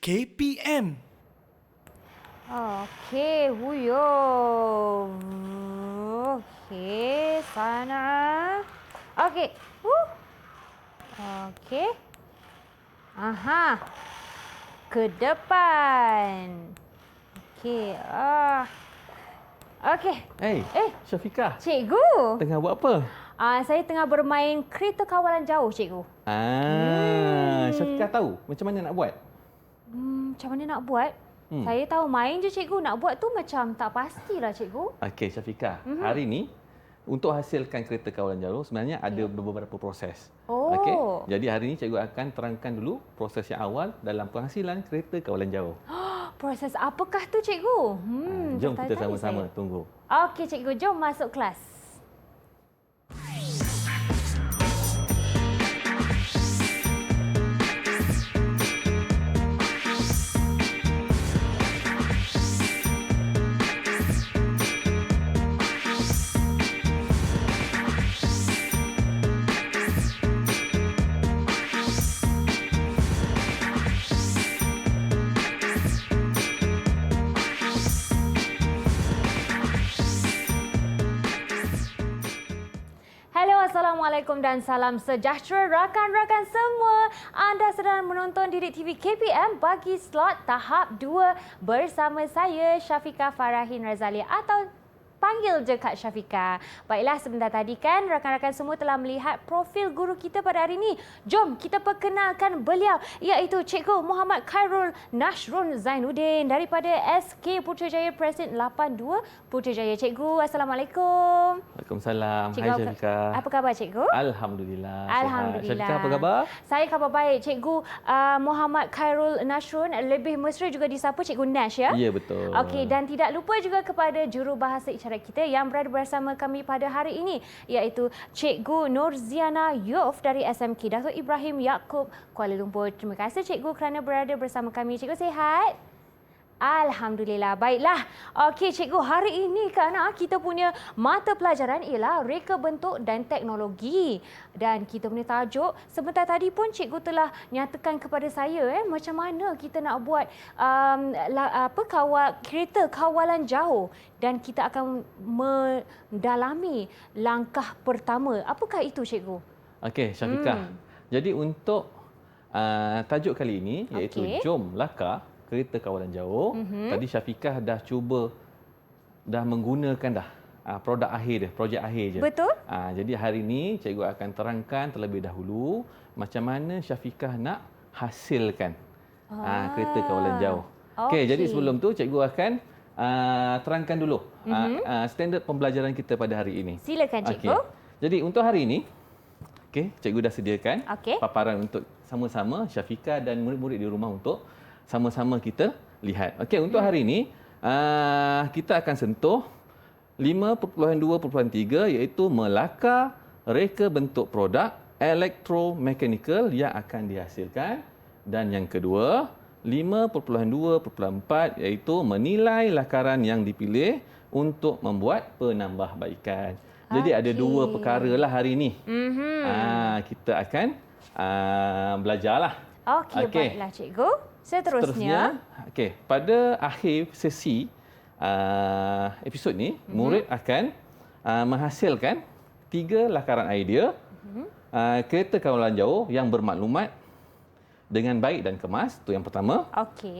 KPM. Okey, huyuh. Okey, sana. Okey. Okey. Aha. Ke depan. Okey. Okey. Syafiqah. Cikgu. Tengah buat apa? Saya tengah bermain kereta kawalan jauh, cikgu. Syafiqah tahu macam mana nak buat? Macam mana nak buat? Saya tahu main je, cikgu. Nak buat tu macam tak pastilah, cikgu. Okey, Syafiqah. Hari ni untuk hasilkan kereta kawalan jauh sebenarnya ada beberapa proses. Oh. Okey. Jadi hari ini cikgu akan terangkan dulu proses yang awal dalam penghasilan kereta kawalan jauh. Proses apakah tu, cikgu? Jom kita tertanya sama-sama saya. tunggu. Okey, cikgu. Jom masuk kelas. Assalamualaikum dan salam sejahtera rakan-rakan semua. Anda sedang menonton Didik TV KPM bagi slot tahap 2 bersama saya Syafiqah Farahin Razali atau panggil je Kak Syafiqah. Baiklah, sebentar tadi kan rakan-rakan semua telah melihat profil guru kita pada hari ini. Jom kita perkenalkan beliau, iaitu Cikgu Muhammad Khairul Nashrun Zainuddin daripada SK Putrajaya Presiden 82 Putrajaya. Cikgu, Assalamualaikum. Waalaikumsalam. Cikgu, Hai Syafiqah. Apa khabar, Cikgu? Alhamdulillah. Alhamdulillah. Syafiqah apa khabar? Saya khabar baik. Cikgu Muhammad Khairul Nashrun, lebih mesra juga disapa Cikgu Nash, ya? Ya, betul. Okey, dan tidak lupa juga kepada jurubahasa isyarat kita yang berada bersama kami pada hari ini, iaitu Cikgu Nurziana Yof dari SMK Datuk Ibrahim Yaakob, Kuala Lumpur. Terima kasih Cikgu kerana berada bersama kami. Cikgu sihat? Alhamdulillah. Baiklah. Okey, Cikgu, hari ini kan kita punya mata pelajaran ialah reka bentuk dan teknologi. Dan kita punya tajuk sebentar tadi pun Cikgu telah nyatakan kepada saya macam mana kita nak buat kereta kawalan jauh, dan kita akan mendalami langkah pertama. Apakah itu, Cikgu? Okey, Syafiqah. Jadi untuk tajuk kali ini iaitu Jom Laka Kereta Kawalan Jauh. Tadi Syafiqah dah menggunakan produk akhir dia, projek akhir je. Betul. Jadi hari ini cikgu akan terangkan terlebih dahulu macam mana Syafiqah nak hasilkan kereta kawalan jauh. Okey, jadi sebelum tu cikgu akan terangkan dulu standard pembelajaran kita pada hari ini. Silakan, Cikgu. Jadi untuk hari ini, cikgu dah sediakan paparan untuk sama-sama Syafiqah dan murid-murid di rumah untuk sama-sama kita lihat. Okey, untuk hari ini kita akan sentuh 5.2.3 iaitu melakar reka bentuk produk elektromekanikal yang akan dihasilkan, dan yang kedua 5.2.4 iaitu menilai lakaran yang dipilih untuk membuat penambahbaikan. Jadi ada dua perkara lah hari ini. Kita akan belajarlah. Okey, baiklah Cikgu. Seterusnya, pada akhir sesi episod ni, murid akan menghasilkan 3 lakaran idea kereta kawalan jauh yang bermaklumat dengan baik dan kemas. Itu yang pertama.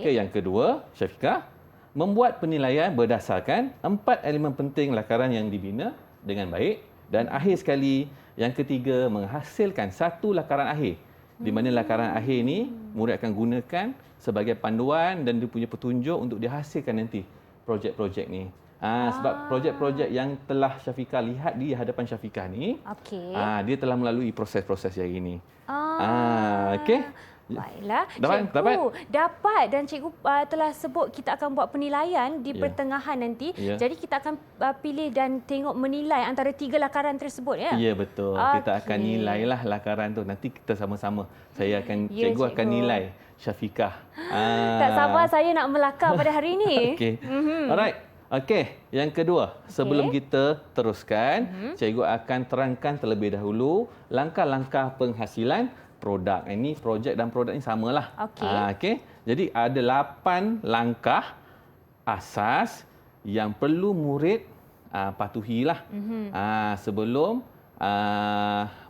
Yang kedua, Syafiqah membuat penilaian berdasarkan 4 elemen penting lakaran yang dibina dengan baik, dan akhir sekali yang ketiga menghasilkan 1 lakaran akhir, di mana lakaran akhir ini murid akan gunakan sebagai panduan dan dia punya petunjuk untuk dihasilkan nanti projek-projek ni. Sebab projek-projek yang telah Syafiqah lihat di hadapan Syafiqah ni, dia telah melalui proses-proses yang ini. Baiklah, Cikgu dapat, dan Cikgu telah sebut kita akan buat penilaian di pertengahan nanti. Jadi kita akan pilih dan tengok menilai antara 3 lakaran tersebut, ya? Ya, betul. Kita akan nilailah lakaran tu. Nanti kita sama-sama. Cikgu akan nilai Syafiqah. Tak sabar saya nak melakar pada hari ini. Alright. Yang kedua, sebelum kita teruskan, cikgu akan terangkan terlebih dahulu langkah-langkah penghasilan produk. Ini projek dan produk ini samalah. Jadi ada 8 langkah asas yang perlu murid patuhilah sebelum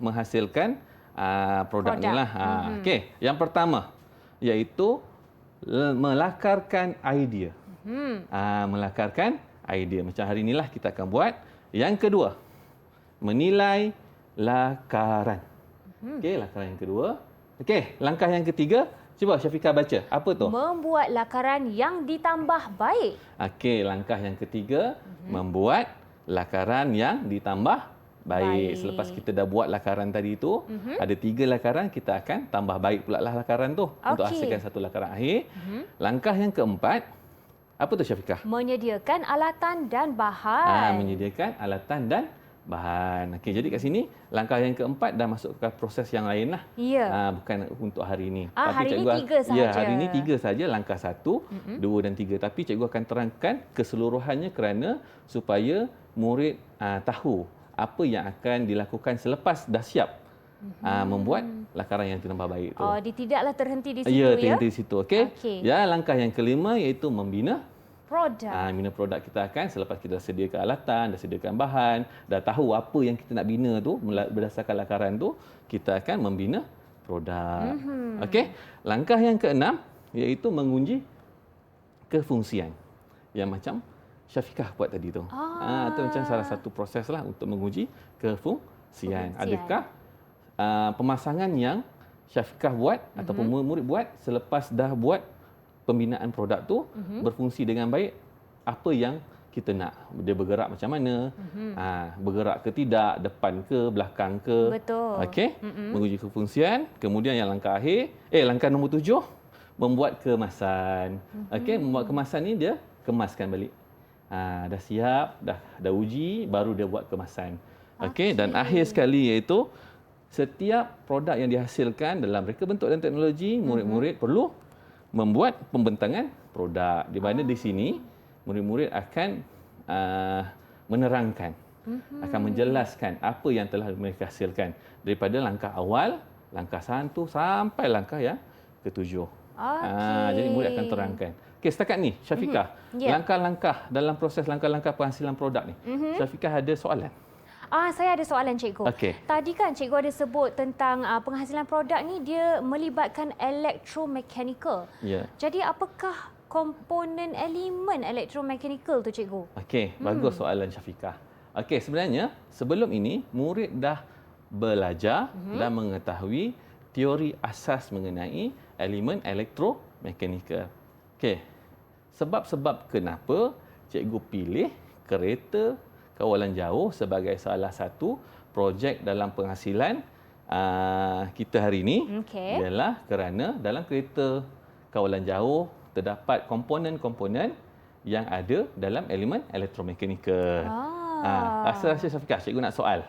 menghasilkan produk ni lah. Okey, yang pertama iaitu melakarkan idea. Melakarkan idea. Macam hari inilah kita akan buat. Yang kedua, menilai lakaran. Okey, lakaran yang kedua. Okey, langkah yang ketiga, cuba Syafiqah baca. Apa tu? Membuat lakaran yang ditambah baik. Okey, langkah yang ketiga, membuat lakaran yang ditambah baik. Selepas kita dah buat lakaran tadi tu, ada 3 lakaran, kita akan tambah baik pula lah lakaran tu untuk hasilkan satu lakaran akhir. Langkah yang keempat, apa tu Syafiqah? Menyediakan alatan dan bahan. Menyediakan alatan dan bahan. Okey, jadi kat sini langkah yang keempat dah masuk ke proses yang lain lah. Ya. Bukan untuk hari ini. Hari ini 3 sahaja. Ya, hari ini 3 sahaja, langkah 1, 2 dan 3. Tapi cikgu akan terangkan keseluruhannya kerana supaya murid tahu apa yang akan dilakukan selepas dah siap membuat lakaran yang ditambah baik tu. Dia tidaklah terhenti di situ ya? Terhenti di situ. Okey. Ya, langkah yang kelima iaitu membina produk. Bina produk kita akan selepas kita dah sediakan alatan, dah sediakan bahan, dah tahu apa yang kita nak bina tu berdasarkan lakaran tu, kita akan membina produk. Okey. Langkah yang keenam iaitu menguji kefungsian. Yang macam Syafiqah buat tadi tu. Itu macam salah satu proses lah untuk menguji kefungsian. Adakah pemasangan yang Syafiqah buat ataupun murid buat selepas dah buat pembinaan produk tu berfungsi dengan baik, apa yang kita nak, dia bergerak macam mana, bergerak ke tidak, depan ke, belakang ke. Betul. Okey, menguji kefungsian. Kemudian yang langkah akhir, langkah nombor 7, membuat kemasan. Okey, membuat kemasan ni dia kemaskan balik. Dah siap, dah uji, baru dia buat kemasan. Okey, dan akhir sekali iaitu setiap produk yang dihasilkan dalam reka bentuk dan teknologi, murid-murid perlu membuat pembentangan produk, di mana di sini murid-murid akan menerangkan, akan menjelaskan apa yang telah mereka hasilkan daripada langkah awal, langkah 1 sampai langkah yang ke-7. Jadi murid akan terangkan. Okey, setakat ni Syafiqah, langkah-langkah dalam proses langkah-langkah penghasilan produk ni, Syafiqah ada soalan? Saya ada soalan cikgu. Okey. Tadi kan cikgu ada sebut tentang penghasilan produk ni dia melibatkan elektromekanikal. Ya. Jadi apakah komponen elemen elektromekanikal tu cikgu? Okey, bagus soalan Syafiqah. Okey, sebenarnya sebelum ini murid dah belajar dan mengetahui teori asas mengenai elemen elektromekanikal. Okey. Sebab-sebab kenapa cikgu pilih kereta kawalan jauh sebagai salah satu projek dalam penghasilan kita hari ini ialah kerana dalam kereta kawalan jauh terdapat komponen-komponen yang ada dalam elemen elektromekanikal. Rasa Syafiqah, cikgu nak soal.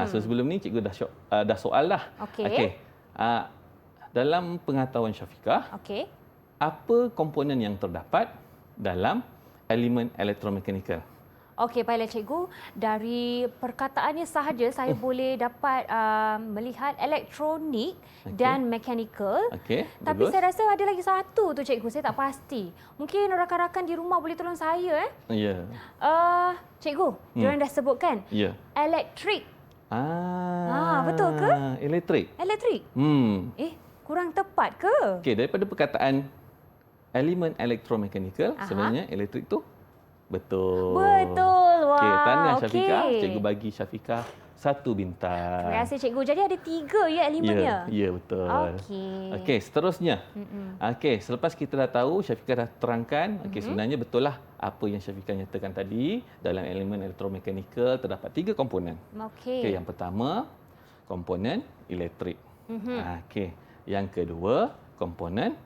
So sebelum ni cikgu dah soal dah. Okey. Dalam pengetahuan Syafiqah, apa komponen yang terdapat dalam elemen elektromekanikal? Okey, baiklah cikgu. Dari perkataannya sahaja saya boleh dapat melihat elektronik dan mekanikal. Tapi bagus. Saya rasa ada lagi satu tu cikgu, saya tak pasti. Mungkin rakan-rakan di rumah boleh tolong saya. Ya. Cikgu, diorang dah sebutkan. Ya. Elektrik. Betul ke? Elektrik. Kurang tepat ke? Okey, daripada perkataan elemen elektromekanikal, sebenarnya elektrik tu betul. Wah. Okey, tahniah Syafiqah. Cikgu bagi Syafiqah 1 bintang. Terima kasih cikgu. Jadi ada 3 ya elemennya? Ya, betul. Okey, seterusnya. Okey, selepas kita dah tahu, Syafiqah dah terangkan, sebenarnya betul lah apa yang Syafiqah nyatakan tadi, dalam elemen elektromekanikal terdapat 3 komponen. Okey, yang pertama komponen elektrik. Okey, yang kedua komponen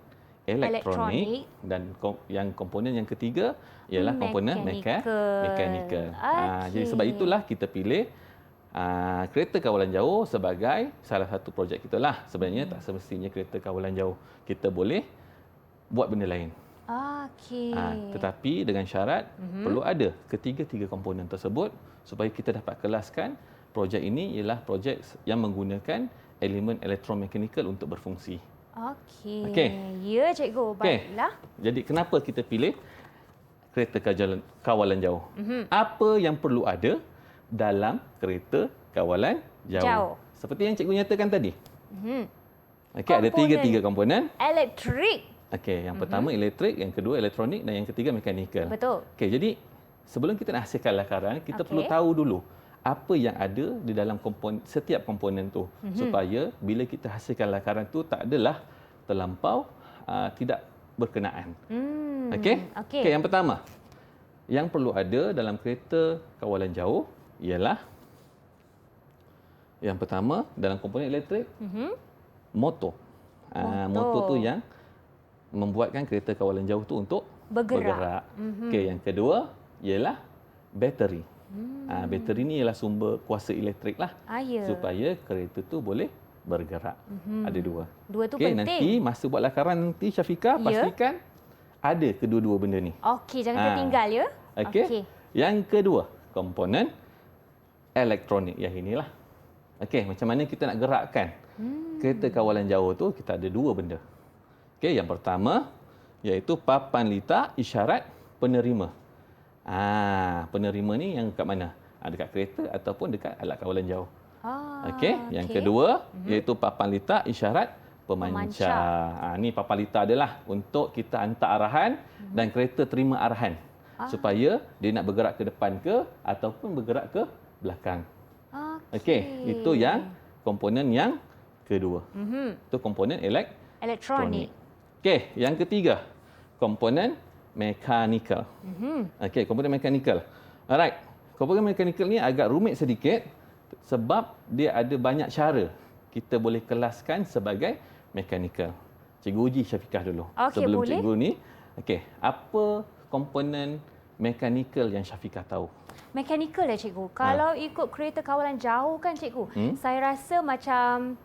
elektronik dan yang komponen yang ketiga ialah komponen mekanikal. Jadi sebab itulah kita pilih kereta kawalan jauh sebagai salah satu projek kita lah. Sebenarnya tak semestinya kereta kawalan jauh. Kita boleh buat benda lain. Tetapi dengan syarat perlu ada ketiga-tiga komponen tersebut supaya kita dapat kelaskan projek ini ialah projek yang menggunakan elemen elektromekanikal untuk berfungsi. Okey. Okey. Ya, cikgu. Okey. Baiklah. Jadi kenapa kita pilih kereta kawalan jauh? Apa yang perlu ada dalam kereta kawalan jauh? Jauh. Seperti yang cikgu nyatakan tadi. Mhm. Okey, ada tiga komponen. Elektrik. Okey, yang pertama elektrik, yang kedua elektronik dan yang ketiga mekanikal. Betul. Okey, jadi sebelum kita nak hasilkan lakaran, kita perlu Okey. tahu dulu apa yang ada di dalam setiap komponen tu supaya bila kita hasilkan lakaran tu tak adalah terlampau tidak berkenaan. Okey? Okey. Okey, yang pertama yang perlu ada dalam kereta kawalan jauh ialah yang pertama dalam komponen elektrik motor. Motor tu yang membuatkan kereta kawalan jauh tu untuk bergerak. Okey, yang kedua ialah bateri. Bateri ni ialah sumber kuasa elektrik lah Ya. supaya kereta tu boleh bergerak. Ada dua. Dua tu Okey, penting. nanti masa buat lakaran nanti Syafiqah Ya. pastikan ada kedua-dua benda ni. Okey, jangan tertinggal ya. Okey. Yang kedua, komponen elektronik yang inilah. Okey, macam mana kita nak gerakkan kereta kawalan jauh tu, kita ada dua benda. Okey, yang pertama iaitu papan litar isyarat penerima. Penerima ni yang kat mana? Dekat kereta ataupun dekat alat kawalan jauh. Okey, yang kedua iaitu papan litar isyarat pemancar. Ni papan litar adalah untuk kita hantar arahan dan kereta terima arahan supaya dia nak bergerak ke depan ke ataupun bergerak ke belakang. Okey, itu yang komponen yang kedua. Itu komponen elektronik. Okey, yang ketiga, komponen mekanikal. Okey, komponen mekanikal. Alright. Komponen mekanikal ni agak rumit sedikit sebab dia ada banyak cara kita boleh kelaskan sebagai mekanikal. Cikgu uji Syafiqah dulu. Okey, Sebelum boleh. cikgu ni, okey, apa komponen mekanikal yang Syafiqah tahu? Mekanikal ya, cikgu. Kalau ikut kereta kawalan jauh kan, cikgu, saya rasa macam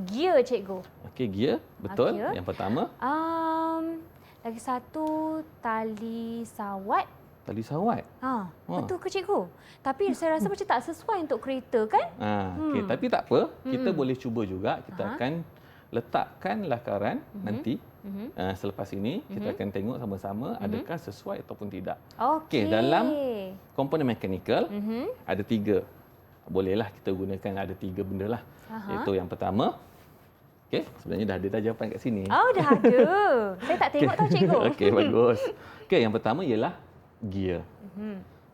gear, cikgu. Okey, gear, betul. Gear. Yang pertama, Lagi satu tali sawat. tali sawat. Betul ke, cikgu? Tapi saya rasa macam tak sesuai untuk kereta kan? Okey, tapi tak apa. Kita boleh cuba juga. Kita akan letakkan lakaran nanti. Selepas ini kita akan tengok sama-sama adakah sesuai ataupun tidak. Okey. Dalam komponen mekanikal ada tiga. Bolehlah kita gunakan ada tiga benda lah. Iaitu yang pertama, okey, sebenarnya dah ada dah jawapan kat sini. Oh, dah ada. Saya tak tengok tau, cikgu. Okey, bagus. Okey, yang pertama ialah gear.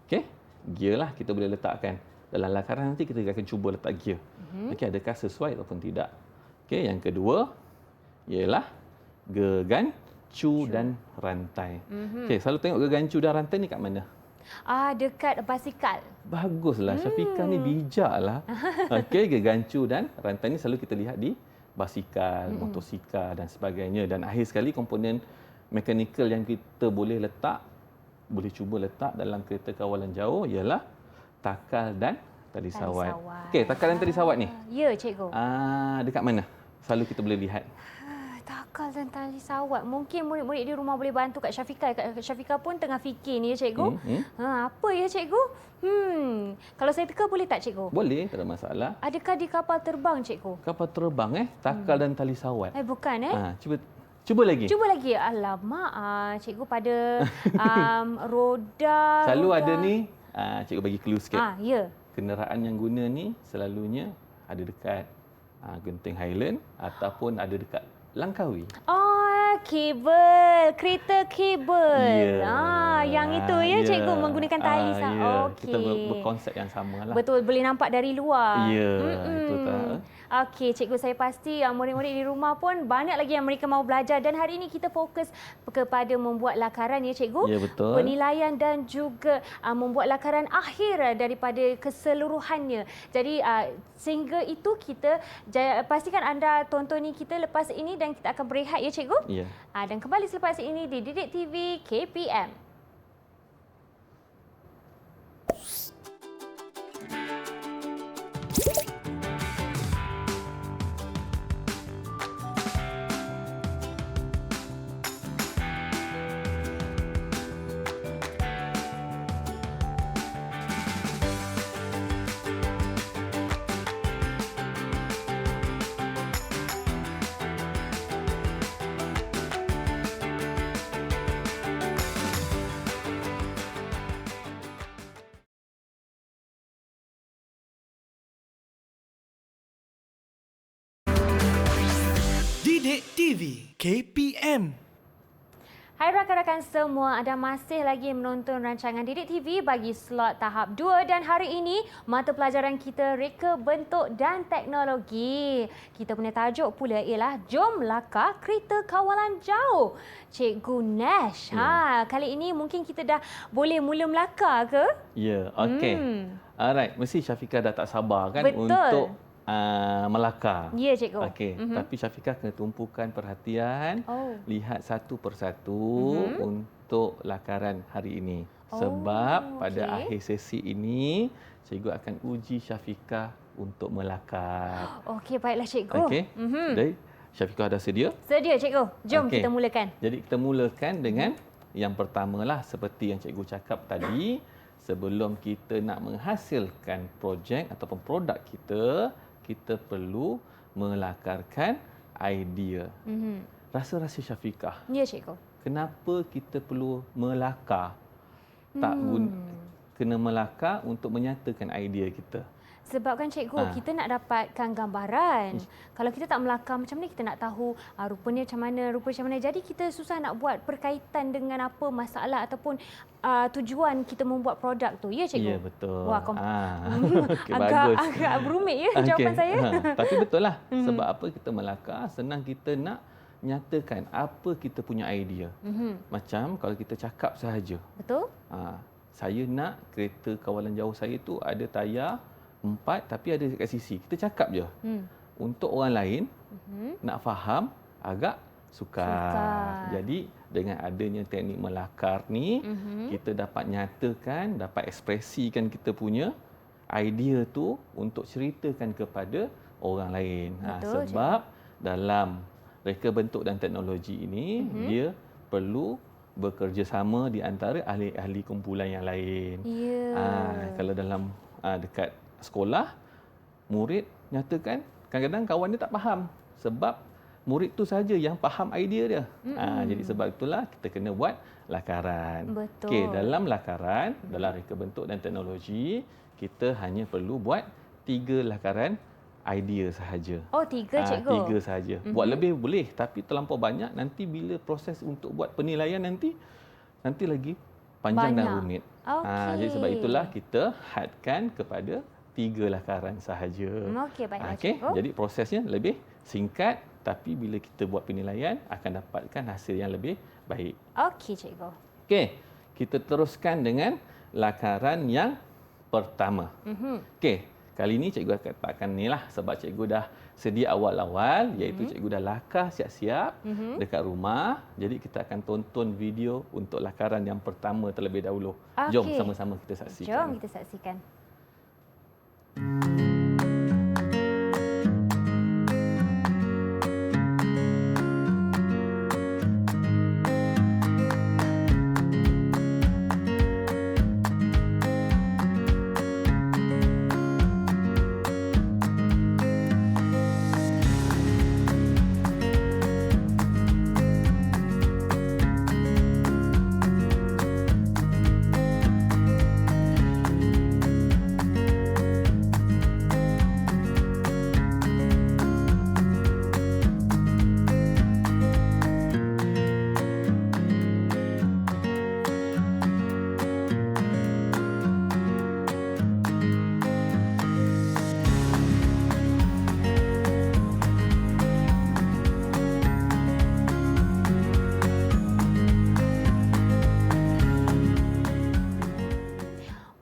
Okey, gear lah kita boleh letakkan. Dalam lakaran nanti kita akan cuba letak gear. Okey, adakah sesuai ataupun tidak. Okey, yang kedua ialah gegancu dan rantai. Okey, selalu tengok gegancu dan rantai ni kat mana? Dekat basikal. Baguslah, Syafiqah ni bijaklah. Okey, gegancu dan rantai ni selalu kita lihat di basikal, motosikal dan sebagainya. Dan akhir sekali komponen mekanikal yang kita boleh cuba letak dalam kereta kawalan jauh ialah takal dan tali sawat. Okey, takal dan tali sawat ni. Ya, cikgu. Dekat mana? Selalu kita boleh lihat. Takal dan tali sawat. Mungkin murid-murid di rumah boleh bantu Kak Syafiqah. Kak Syafiqah pun tengah fikir ni ya, cikgu. Apa ya, cikgu? Kalau saya teka boleh tak, cikgu? Boleh, tak ada masalah. Adakah di kapal terbang, cikgu? Kapal terbang takal dan tali sawat. Bukan Cuba lagi. Cuba lagi. Alamak, cikgu pada roda. Selalu ada ni, cikgu bagi clue sikit. Ya. Kenderaan yang guna ni selalunya ada dekat Genting Highland ataupun ada dekat Langkawi. Kabel. Kereta kabel. Ya. Yang itu ya, cikgu, menggunakan tali sawat. Kita berkonsep yang sama lah. Betul, boleh nampak dari luar. Ya, itu tak. Okey, cikgu, saya pasti murid-murid di rumah pun banyak lagi yang mereka mahu belajar dan hari ini kita fokus kepada membuat lakaran ya, cikgu. Ya, betul. Penilaian dan juga membuat lakaran akhir daripada keseluruhannya. Jadi sehingga itu kita pastikan anda tontoni kita lepas ini dan kita akan berehat ya, cikgu. Ya. Dan kembali selepas ini di Didik TV KPM. Didik TV KPM. Hai rakan-rakan semua, anda masih lagi menonton rancangan Didik TV bagi slot tahap 2 dan hari ini mata pelajaran kita reka bentuk dan teknologi. Kita punya tajuk pula ialah Jom Laka Kereta Kawalan Jauh. Cikgu Nash, kali ini mungkin kita dah boleh mula melakar ke? Ya, okey. Alright, mesti Syafiqah dah tak sabar kan Betul. untuk melakar. Ya, cikgu. Okey, tapi Syafiqah kena tumpukan perhatian, Oh. lihat satu persatu untuk lakaran hari ini. Sebab pada okey. akhir sesi ini, cikgu akan uji Syafiqah untuk melakar. Okey, baiklah cikgu. Okey. Jadi Syafiqah dah sedia? Sedia cikgu. Jom Okey. kita mulakan. Jadi kita mulakan dengan yang pertamalah seperti yang cikgu cakap tadi, sebelum kita nak menghasilkan projek ataupun produk kita perlu melakarkan idea. Rasa-rasa Syafiqah, Ya cikgu. kenapa kita perlu melakar? Kena melakar untuk menyatakan idea kita. Sebab kan cikgu, kita nak dapatkan gambaran. Kalau kita tak melakar, macam mana kita nak tahu rupanya macam mana, rupa macam mana. Jadi kita susah nak buat perkaitan dengan apa masalah ataupun tujuan kita membuat produk tu. Ya cikgu? Ya, betul. Wah, Okey, bagus. agak berumit ya jawapan saya. Tapi betul lah. Sebab apa kita melakar, senang kita nak nyatakan apa kita punya idea. Macam kalau kita cakap sahaja. Betul? Saya nak kereta kawalan jauh saya tu ada tayar 4 tapi ada dekat sisi. Kita cakap je. Untuk orang lain nak faham agak sukar. Jadi dengan adanya teknik melakar ni, kita dapat nyatakan, dapat ekspresikan kita punya idea tu untuk ceritakan kepada orang lain. Betul, Sebab dalam reka bentuk dan teknologi ini, dia perlu bekerjasama di antara ahli-ahli kumpulan yang lain. Ya. Kalau dalam dekat sekolah, murid nyatakan, kadang-kadang kawan dia tak faham sebab murid tu saja yang faham idea dia. Jadi sebab itulah kita kena buat lakaran. Betul. Okey, dalam lakaran, dalam reka bentuk dan teknologi, kita hanya perlu buat 3 lakaran idea sahaja. Oh, 3 cikgu? 3 sahaja. Buat lebih boleh, tapi terlampau banyak, nanti bila proses untuk buat penilaian nanti lagi panjang dan Banyak. rumit. Okey. Jadi sebab itulah kita hadkan kepada 3 lakaran sahaja. Okey, baiklah Okey, cikgu. jadi prosesnya lebih singkat, tapi bila kita buat penilaian akan dapatkan hasil yang lebih baik. Okey cikgu. Okey, kita teruskan dengan lakaran yang pertama. Okey, kali ini cikgu akan letakkan ni lah sebab cikgu dah sedia awal-awal, iaitu cikgu dah lakar siap-siap dekat rumah. Jadi kita akan tonton video untuk lakaran yang pertama terlebih dahulu. Jom Okey. sama-sama kita saksikan. Jom kita saksikan.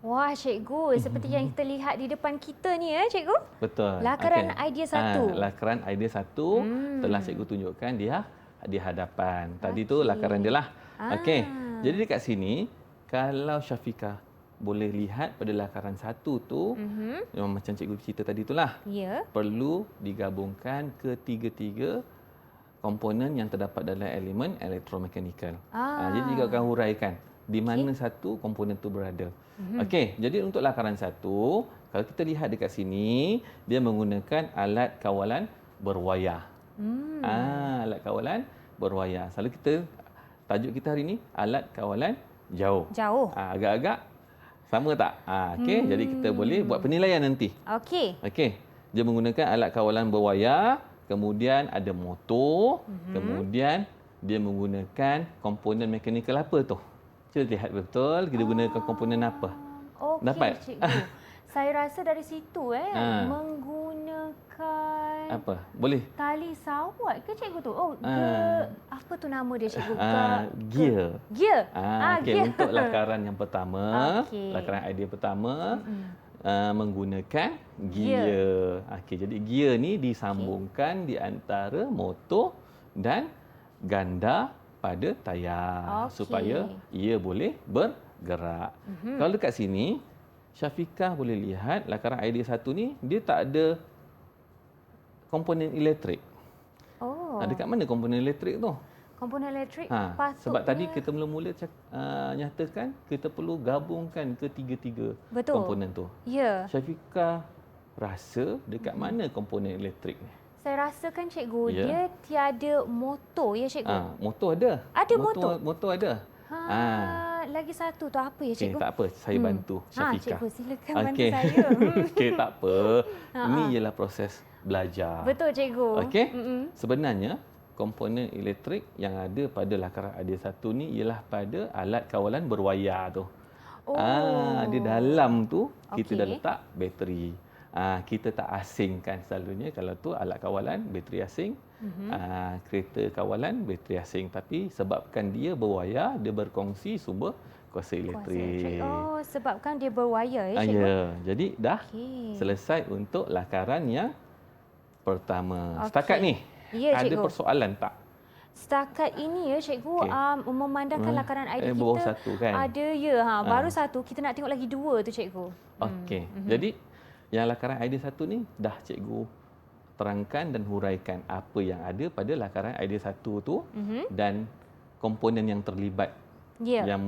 Wah cikgu, seperti yang kita lihat di depan kita ni ya cikgu. Betul. Lakaran Okey. idea satu. Lakaran idea satu telah cikgu tunjukkan dia di hadapan. Tadi tu lakaran dia lah. Okey. Jadi dekat sini, kalau Syafiqah boleh lihat pada lakaran satu tu, memang macam cikgu cerita tadi itulah. Ya. Perlu digabungkan ketiga-tiga komponen yang terdapat dalam elemen elektromekanikal. Jadi cikgu akan huraikan di mana satu komponen tu berada. Okey, jadi untuk lakaran satu, kalau kita lihat dekat sini, dia menggunakan alat kawalan berwayar. Alat kawalan berwayar. Selalu kita, tajuk kita hari ini, alat kawalan jauh. Jauh. Agak-agak sama tak? Okey, jadi kita boleh buat penilaian nanti. Okey. Okey, dia menggunakan alat kawalan berwayar. kemudian ada motor, kemudian dia menggunakan komponen mekanikal apa tu? Cuba lihat betul kita gunakan komponen apa. Okey, Dapat? cikgu. Saya rasa dari situ menggunakan Apa? Boleh? tali sawat ke cikgu tu? Oh, apa tu nama dia cikgu? Gear. Gear. Okey, gear. untuk lakaran yang pertama, Okey. lakaran idea pertama menggunakan gear. Okey, jadi gear ni disambungkan di antara motor dan ganda pada tayar supaya ia boleh bergerak. Kalau dekat sini Syafiqah boleh lihat lakaran idea 1 ni dia tak ada komponen elektrik. Oh. Dekat mana komponen elektrik tu? Komponen elektrik Sebab patutnya... tadi kita mula-mula nyatakan kita perlu gabungkan ketiga-tiga komponen tu. Ya. Syafiqah rasa dekat mana komponen elektrik ni? Saya rasakan cikgu, dia tiada motor ya cikgu. Motor ada. Ada motor? Motor ada. Lagi satu tu apa ya cikgu? Tak apa, saya bantu Syafiqah. Cikgu silakan bantu saya. Okey, tak apa. Ini ialah proses belajar. Betul cikgu. Okey. Sebenarnya komponen elektrik yang ada pada lakaran idea 1 ni ialah pada alat kawalan berwayar tu. Di dalam tu kita dah letak bateri. Kita tak asingkan selalunya kalau tu alat kawalan bateri asing, kereta kawalan bateri asing, tapi sebabkan dia berwayar, dia berkongsi sumber kuasa elektrik. Oh, sebabkan dia berwayar ya cikgu. Ya, jadi dah selesai untuk lakaran yang pertama. Setakat ni ada persoalan tak? Setakat ini ya cikgu, memandangkan lakaran idea kita baru satu kan? Ada ya, baru satu. Kita nak tengok lagi dua tu cikgu. Okey. Jadi yang lakaran idea 1 ni dah cikgu terangkan dan huraikan apa yang ada pada lakaran idea 1 tu dan komponen yang terlibat yang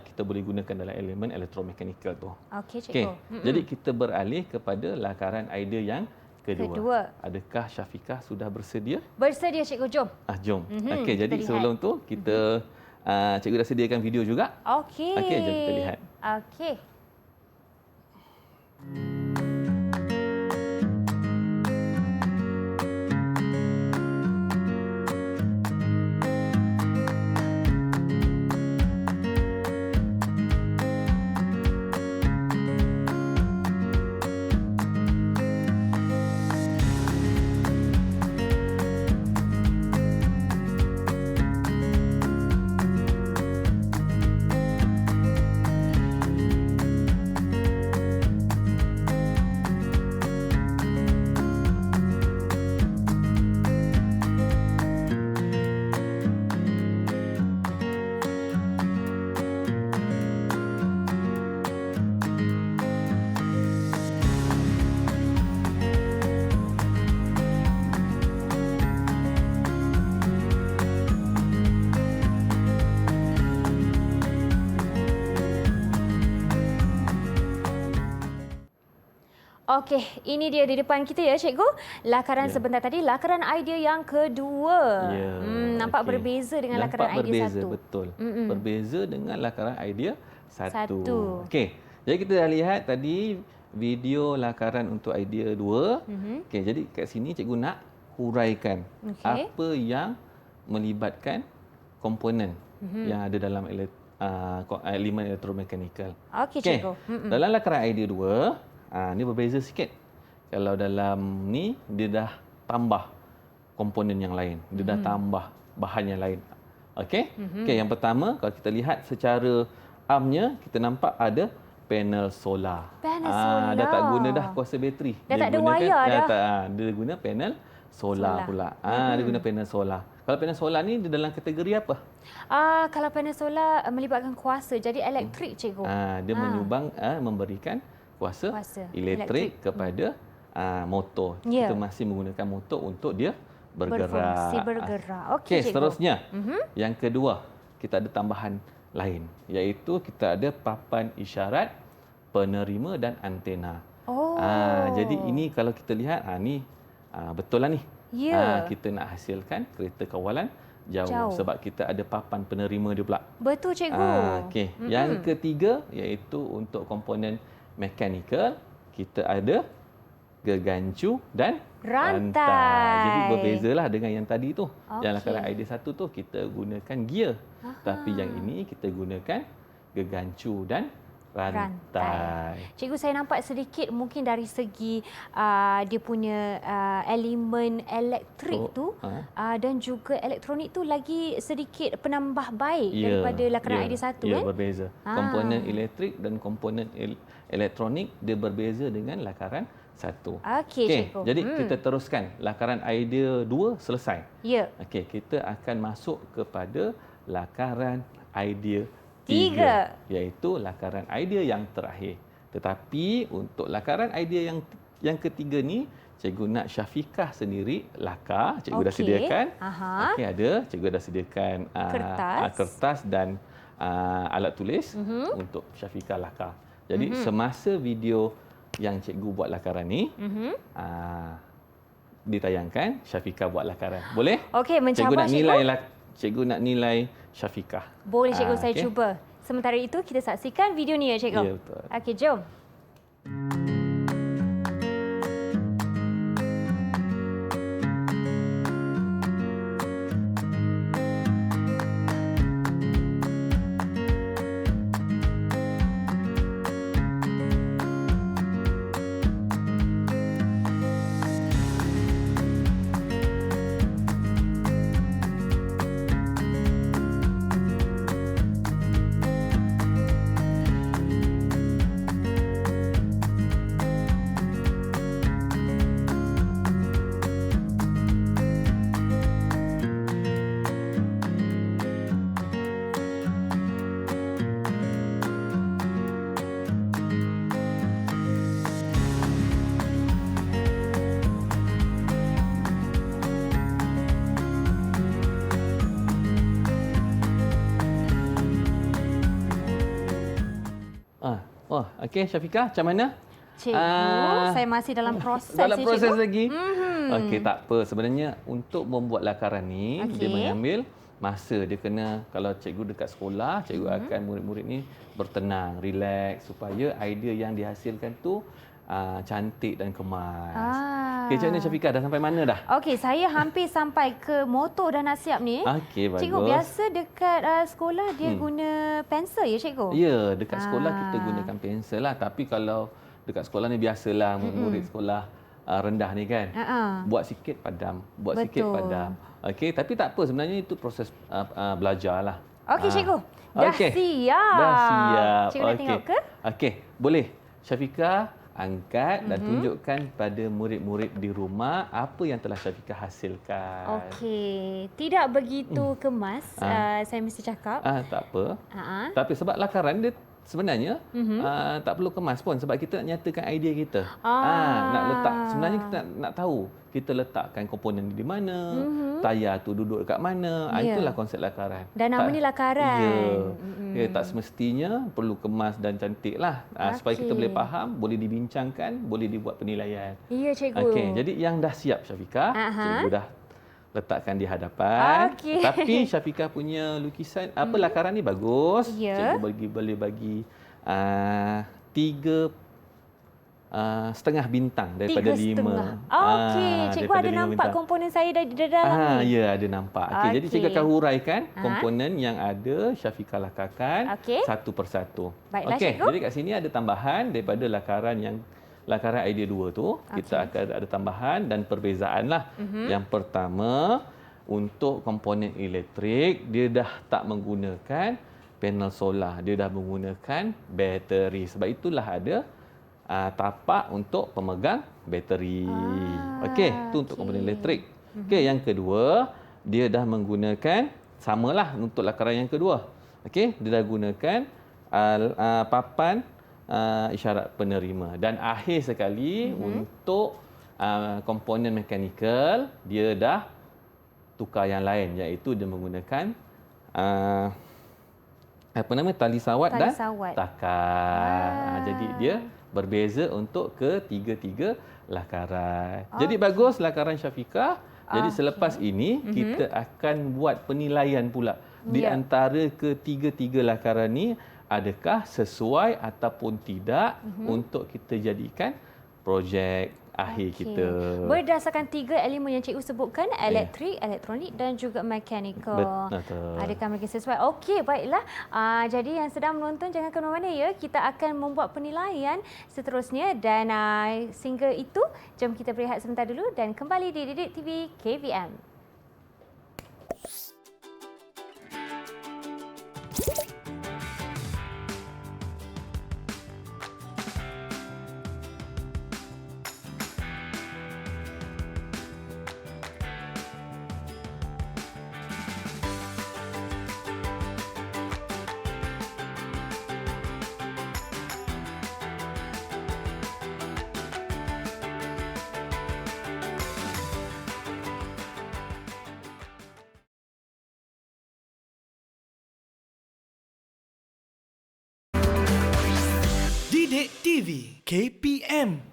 kita boleh gunakan dalam elemen elektromekanikal tu. Okey cikgu. Jadi kita beralih kepada lakaran idea yang kedua. Adakah Syafiqah sudah bersedia? Bersedia cikgu, jom. Jom. Okey, jadi sebelum tu kita cikgu dah sediakan video juga. Okey. Okey, jom kita lihat. Okey. Okey, ini dia di depan kita ya cikgu. Lakaran sebentar tadi, lakaran idea yang kedua. Nampak berbeza dengan lakaran idea 1. Betul. Berbeza dengan lakaran idea 1. Okey. Jadi kita dah lihat tadi video lakaran untuk idea 2. Okey, jadi kat sini cikgu nak huraikan apa yang melibatkan komponen yang ada dalam elemen elektromekanikal. Okey cikgu. Dalam lakaran idea 2, ni berbeza sikit. Kalau dalam ni dia dah tambah komponen yang lain, dia dah tambah bahan yang lain. Okey? Okey, yang pertama kalau kita lihat secara armnya kita nampak ada panel solar. Panel solar. Dah tak guna dah kuasa bateri. Dah tak ada wayar dah. Dia guna panel solar pula. Dia guna panel solar. Kalau panel solar ni dia dalam kategori apa? Kalau panel solar melibatkan kuasa, jadi elektrik cikgu. Dia menyumbang memberikan kuasa elektrik kepada motor. Kita masih menggunakan motor untuk dia bergerak. Berfungsi bergerak. Okey, seterusnya. Yang kedua, kita ada tambahan lain, iaitu kita ada papan isyarat, penerima dan antena. Jadi ini kalau kita lihat, ni betul lah ni. Kita nak hasilkan kereta kawalan jauh sebab kita ada papan penerima dia pula. Betul cikgu. Okey. Yang ketiga iaitu untuk komponen mekanikal, kita ada gegancu dan Rantai. Jadi berbezalah dengan yang tadi tu. Yang Okey. lakaran idea 1 tu kita gunakan gear. Tapi yang ini kita gunakan gegancu dan rantai. Cikgu, saya nampak sedikit mungkin dari segi dia punya elemen elektrik tu dan juga elektronik tu lagi sedikit penambah baik daripada lakaran idea 1 Ya, kan? berbeza. Komponen elektrik dan komponen elektronik dia berbeza dengan lakaran 1. Okey, cikgu. Jadi kita teruskan. Lakaran idea 2 selesai. Ya. Okey, kita akan masuk kepada lakaran idea 3, iaitu lakaran idea yang terakhir. Tetapi untuk lakaran idea yang ketiga ni, cikgu nak Syafiqah sendiri lakar, cikgu dah sediakan. Okey, ada, cikgu dah sediakan kertas dan alat tulis untuk Syafiqah lakar. Jadi semasa video yang cikgu buat lakaran ni ditayangkan, Syafiqah buat lakaran. Boleh? Okey, mencabar Cikgu nak nilai Syafiqah. Boleh cikgu, saya cuba. Sementara itu kita saksikan video ni ya cikgu. Ya, betul. Okey, jom. Okey, Syafiqah, macam mana? Cikgu, saya masih dalam proses. Dalam proses cikgu lagi? Okey, tak apa. Sebenarnya untuk membuat lakaran ni, dia mengambil masa. Dia kena, kalau cikgu dekat sekolah, cikgu akan murid-murid ni bertenang, relax supaya idea yang dihasilkan tu cantik dan kemas. Okey, macam mana Syafiqah? Dah sampai mana dah? Okey, saya hampir sampai ke motor dah nak siap ni. Okey, bagus. Cikgu, biasa dekat sekolah dia guna pensel ya cikgu? Ya, dekat sekolah kita gunakan pensel lah. Tapi kalau dekat sekolah ni biasalah murid sekolah rendah ni kan. Buat sikit padam, buat sikit padam. Okey, tapi tak apa, sebenarnya itu proses belajar lah. Okey cikgu, dah siap. Dah siap. Cikgu nak tengok ke? Okey, boleh. Syafiqah angkat dan tunjukkan pada murid-murid di rumah apa yang telah Syafiqah hasilkan. Okey, tidak begitu kemas, saya mesti cakap. Tak apa. Tapi sebab lakaran dia sebenarnya tak perlu kemas pun sebab kita nak nyatakan idea kita. Nak letak, sebenarnya kita nak tahu kita letakkan komponen di mana, tayar tu duduk dekat mana. Itulah konsep lakaran. Dan nama ni lakaran. Ya, tak semestinya perlu kemas dan cantik lah. Supaya kita boleh faham, boleh dibincangkan, boleh dibuat penilaian. Ya cikgu. Okey, jadi yang dah siap Syafiqah, cikgu dah letakkan di hadapan. Tapi Syafiqah punya lukisan lakaran ni bagus. Cikgu boleh bagi 3 setengah bintang daripada 5. Okey, cikgu ada nampak komponen saya di dalam ni. Ya, ada nampak. Okey, jadi cikgu akan huraikan komponen yang ada Syafiqah lakarkan satu persatu. Baiklah, okey, cikgu. jadi kat sini ada tambahan daripada lakaran idea 2 tu. Kita akan ada tambahan dan perbezaan lah. Yang pertama, untuk komponen elektrik, dia dah tak menggunakan panel solar. Dia dah menggunakan bateri. Sebab itulah ada tapak untuk pemegang bateri. Okey, itu untuk komponen elektrik. Okey, yang kedua, dia dah menggunakan, samalah untuk lakaran yang kedua. Okey, dia dah gunakan papan isyarat penerima. Dan akhir sekali untuk komponen mekanikal, dia dah tukar yang lain, iaitu dia menggunakan tali sawat dan takar. Jadi dia berbeza untuk ketiga-tiga lakaran. Jadi bagus lakaran Syafiqah. Jadi selepas ini kita akan buat penilaian pula di antara ketiga-tiga lakaran ni, adakah sesuai ataupun tidak untuk kita jadikan projek akhir kita. Berdasarkan 3 elemen yang cikgu sebutkan, elektrik, elektronik dan juga mechanical. Betul. Adakah mereka sesuai? Okey, baiklah. Jadi yang sedang menonton jangan ke mana-mana ya. Kita akan membuat penilaian seterusnya dan sehingga itu jom kita berehat sebentar dulu dan kembali di Didik TV KPM. Didik TV KPM.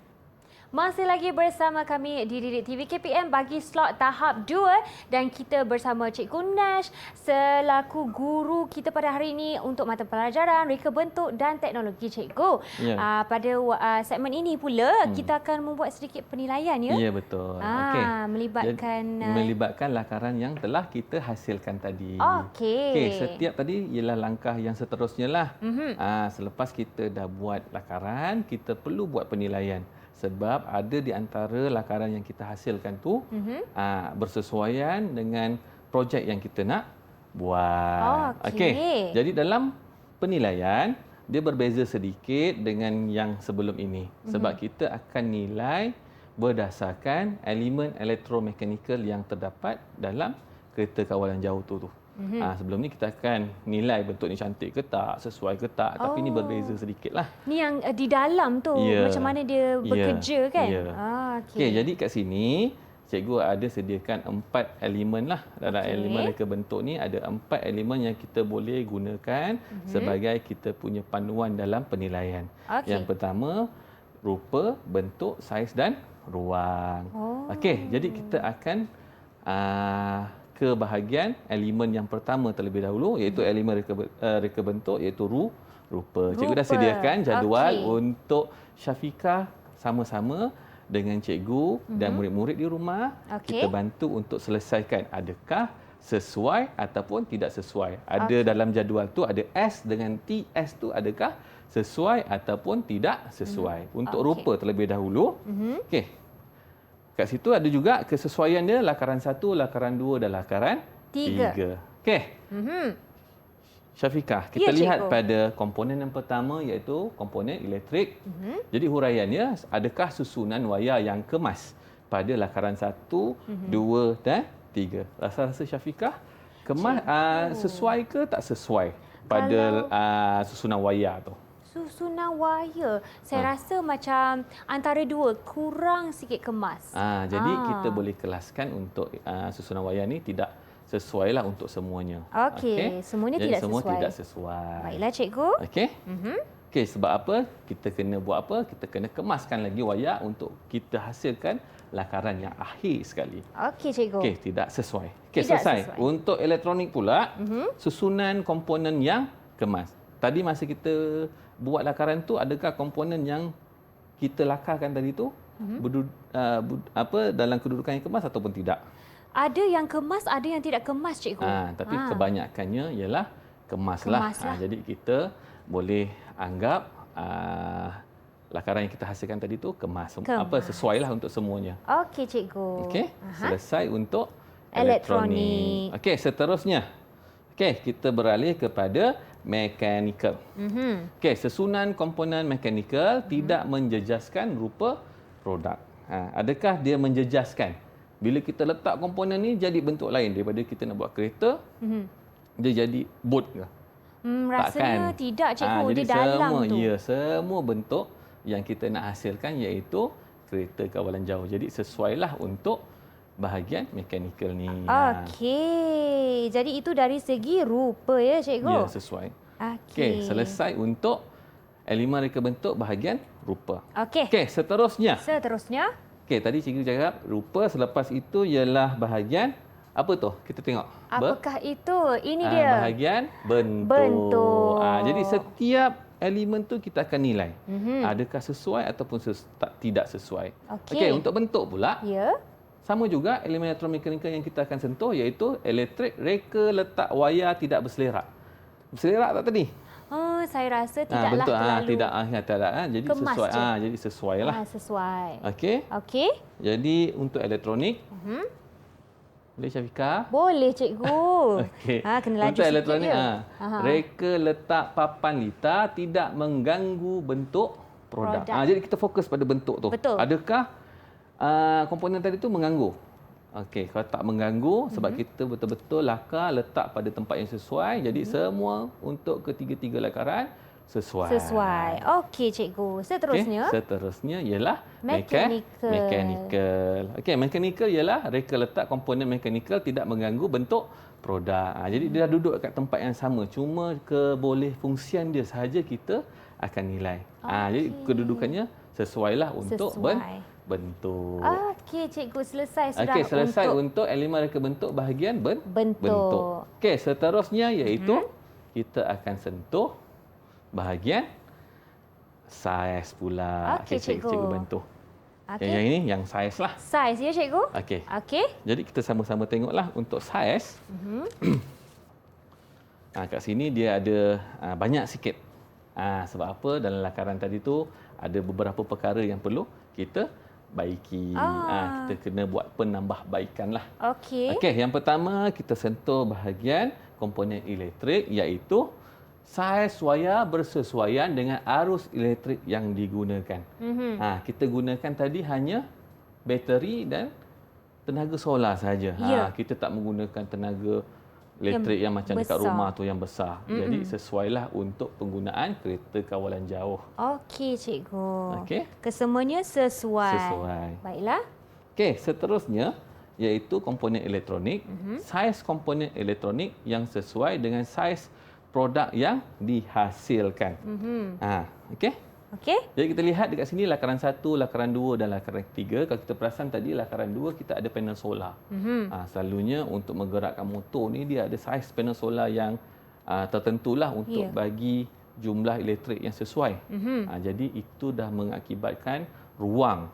Masih lagi bersama kami di Didik TV KPM bagi slot tahap 2 dan kita bersama Cikgu Nash selaku guru kita pada hari ini untuk mata pelajaran reka bentuk dan teknologi cikgu. Pada segmen ini pula kita akan membuat sedikit penilaian ya. Ya, betul. Melibatkan lakaran yang telah kita hasilkan tadi. Okey, setiap tadi ialah langkah yang seterusnya lah. Selepas kita dah buat lakaran, kita perlu buat penilaian. Sebab ada di antara lakaran yang kita hasilkan tu bersesuaian dengan projek yang kita nak buat. Okey. Jadi dalam penilaian, dia berbeza sedikit dengan yang sebelum ini. Sebab kita akan nilai berdasarkan elemen elektromekanikal yang terdapat dalam kereta kawalan jauh tu. Sebelum ni kita akan nilai bentuk ni cantik ke tak, sesuai ke tak. Tapi ni berbeza sedikit lah. Ni yang di dalam tu, macam mana dia bekerja kan? Okey, jadi kat sini cikgu ada sediakan 4 elemen lah. Dalam elemen reka bentuk ni ada 4 elemen yang kita boleh gunakan sebagai kita punya panduan dalam penilaian. Yang pertama, rupa, bentuk, saiz dan ruang. Okey, jadi kita akan ke bahagian elemen yang pertama terlebih dahulu, iaitu elemen reka bentuk, iaitu rupa. Cikgu dah sediakan jadual untuk Syafiqah sama-sama dengan cikgu dan murid-murid di rumah. Kita bantu untuk selesaikan adakah sesuai ataupun tidak sesuai. Ada dalam jadual tu ada S dengan T. S tu adakah sesuai ataupun tidak sesuai. Untuk rupa terlebih dahulu. Okey. Kat situ ada juga kesesuaian dia lakaran 1, lakaran 2 dan lakaran 3. Okey. Syafiqah, kita lihat pada komponen yang pertama iaitu komponen elektrik. Jadi huraiannya, adakah susunan wayar yang kemas pada lakaran 1, 2 dan 3? Rasa-rasa Syafiqah kemas sesuai ke tak sesuai pada susunan wayar tu? Susunan wayar, saya rasa macam antara dua, kurang sikit kemas. Jadi kita boleh kelaskan untuk susunan wayar ni tidak sesuai lah untuk semuanya. Okey, semuanya jadi tidak semua sesuai. tidak sesuai. Baiklah cikgu. Okey. Okey, sebab apa? Kita kena buat apa? Kita kena kemaskan lagi wayar untuk kita hasilkan lakaran yang akhir sekali. Okey cikgu. Okey, tidak sesuai. Okey, selesai. Untuk elektronik pula, susunan komponen yang kemas. Tadi masa kita buat lakaran tu, adakah komponen yang kita lakarkan tadi tu dalam kedudukan yang kemas ataupun tidak? Ada yang kemas, ada yang tidak kemas cikgu. Tapi kebanyakannya ialah kemaslah. Jadi kita boleh anggap lakaran yang kita hasilkan tadi tu kemas. Sesuailah untuk semuanya. Okey cikgu. Okey, selesai untuk elektronik. Okey, seterusnya. Okey, kita beralih kepada mechanical. Okey, susunan komponen mechanical tidak menjejaskan rupa produk. Adakah dia menjejaskan? Bila kita letak komponen ni jadi bentuk lain daripada kita nak buat kereta, dia jadi boat ke? Rasanya tidak cikgu, jadi dia dalam tu. Semua bentuk yang kita nak hasilkan iaitu kereta kawalan jauh. Jadi sesuailah untuk bahagian mechanical ni. Okey. Jadi itu dari segi rupa ya cikgu? Ya, sesuai. Okey, selesai untuk elemen reka bentuk bahagian rupa. Okey, seterusnya. Okey, tadi cikgu cakap rupa, selepas itu ialah bahagian apa tu? Kita tengok. Apakah itu? Ini dia. Bahagian bentuk. Jadi setiap elemen tu kita akan nilai. Adakah sesuai ataupun tidak sesuai. Okey. Untuk bentuk pula, Ya. sama juga elemen elektromekanikal yang kita akan sentuh iaitu elektrik, reka, letak wayar tidak berselerak. Berselerak tak tadi? Saya rasa tidaklah bentuk, terlalu tidak. Jadi kemas sesuai. je. Jadi sesuai lah. Sesuai. Okey. Okey. Jadi untuk elektronik, boleh Syafiqah? Boleh cikgu. Okey. Kena laju Untuk sikit elektronik, je. reka letak papan litar tidak mengganggu bentuk produk. Jadi kita fokus pada bentuk tu. Betul. Adakah komponen tadi tu mengganggu? Okey, kalau tak mengganggu sebab kita betul-betul lakar letak pada tempat yang sesuai. Jadi semua untuk ketiga-tiga lakaran sesuai. Sesuai. Okey cikgu. Seterusnya. Seterusnya ialah Mechanical. mechanical. Okey, mechanical ialah reka letak komponen mechanical tidak mengganggu bentuk produk. Jadi dia dah duduk kat tempat yang sama. Cuma keboleh fungsian dia sahaja kita akan nilai. Jadi kedudukannya sesuailah untuk bentuk. Okey cikgu, selesai sudah. Okey, selesai untuk elemen reka bentuk bahagian bentuk. Okey, seterusnya iaitu kita akan sentuh bahagian saiz pula. Okey, cikgu. Cikgu bantu. Okey. Yang ini yang saiz lah. Saiz ya cikgu? Okey. Okey. Jadi kita sama-sama tengoklah untuk saiz. Kat sini dia ada banyak sikit. Sebab apa? Dalam lakaran tadi tu ada beberapa perkara yang perlu kita baiki. Kita kena buat penambahbaikan lah. Okey. Okey, yang pertama kita sentuh bahagian komponen elektrik iaitu saiz wayar bersesuaian dengan arus elektrik yang digunakan. Kita gunakan tadi hanya bateri dan tenaga solar sahaja. Kita tak menggunakan tenaga elektrik yang macam dekat rumah tu yang besar. Jadi sesuailah untuk penggunaan kereta kawalan jauh. Okey cikgu. Okey. Kesemuanya sesuai. Sesuai. Baiklah. Okey, seterusnya iaitu komponen elektronik. Saiz komponen elektronik yang sesuai dengan saiz produk yang dihasilkan. Okey. Okey. Jadi kita lihat dekat sini lakaran 1, lakaran 2 dan lakaran 3. Kalau kita perasan tadi lakaran 2 kita ada panel solar. Selalunya untuk menggerakkan motor ni dia ada saiz panel solar yang tertentulah untuk bagi jumlah elektrik yang sesuai. Jadi itu dah mengakibatkan ruang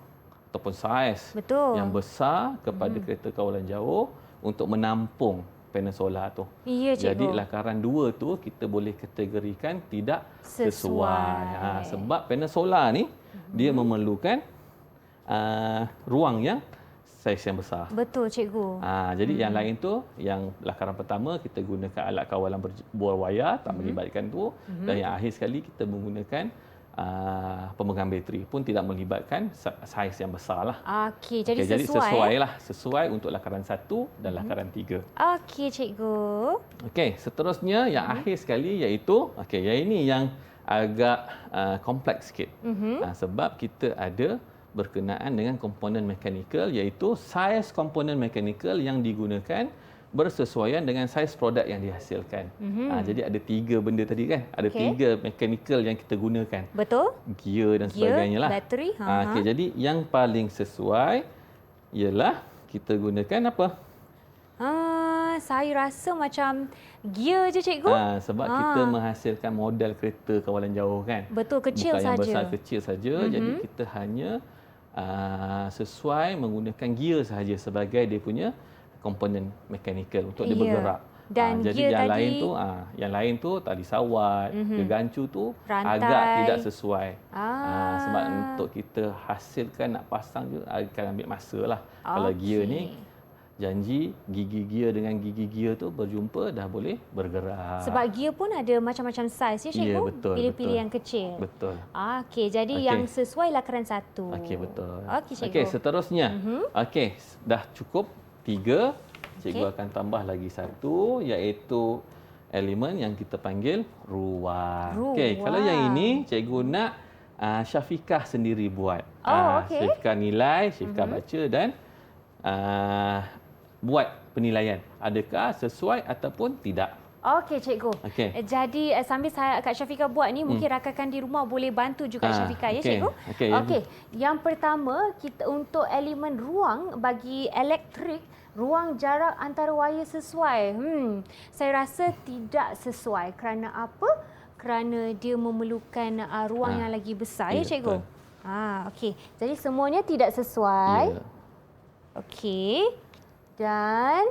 ataupun saiz yang besar kepada kereta kawalan jauh untuk menampung panel solar tu. Ya, cikgu. Jadi lakaran 2 tu kita boleh kategorikan tidak sesuai. Sebab panel solar ni dia memerlukan ruang yang saiz yang besar. Betul cikgu. Jadi yang lain tu, yang lakaran pertama kita gunakan alat kawalan berwayar tak melibatkan tu, dan yang akhir sekali kita menggunakan pemegang bateri pun tidak melibatkan saiz yang besar lah. Okey, jadi sesuai lah. Sesuai untuk lakaran 1 dan lakaran 3. Okey cikgu. Okey, seterusnya yang akhir sekali iaitu, yang ini yang agak kompleks sikit. Sebab kita ada berkenaan dengan komponen mekanikal iaitu saiz komponen mekanikal yang digunakan bersesuaian dengan saiz produk yang dihasilkan. Jadi ada 3 benda tadi kan. Ada 3 mekanikal yang kita gunakan. Betul. Gear dan sebagainya lah. Bateri. Jadi yang paling sesuai ialah kita gunakan apa? Saya rasa macam gear je cikgu. Sebab kita menghasilkan model kereta kawalan jauh kan. Betul, kecil saja. Bukan yang saja. besar, kecil saja. Jadi kita hanya sesuai menggunakan gear sahaja sebagai dia punya komponen mekanikal untuk dia bergerak. Dan jadi yang lain tu tali sawat, gancu tu rantai agak tidak sesuai. Sebab untuk kita hasilkan nak pasang je akan ambil masa lah. Kalau gear ni janji gigi gear dengan gigi gear tu berjumpa dah boleh bergerak. Sebab gear pun ada macam-macam saiz ya cikgu. Ya, betul. Pilih-pilih yang kecil. Betul. Okey, jadi yang sesuai lakaran 1. Okey, betul. Okey cikgu. Okey, seterusnya. Okey, dah cukup 3. Cikgu akan tambah lagi 1 iaitu elemen yang kita panggil ruang. Okey, kalau yang ini cikgu nak Syafiqah sendiri buat. Okey. Syafiqah nilai, Syafiqah baca dan buat penilaian. Adakah sesuai ataupun tidak? Okey cikgu. Okey. Jadi sambil Kak Syafiqah buat ni mungkin rakan-rakan di rumah boleh bantu juga Syafiqah ya cikgu. Okey. Yang pertama kita untuk elemen ruang bagi elektrik, ruang jarak antara wayar sesuai. Saya rasa tidak sesuai. Kerana apa? kerana dia memerlukan ruang yang lagi besar, ya cikgu? Okey. Jadi semuanya tidak sesuai. Ya. Okey. Dan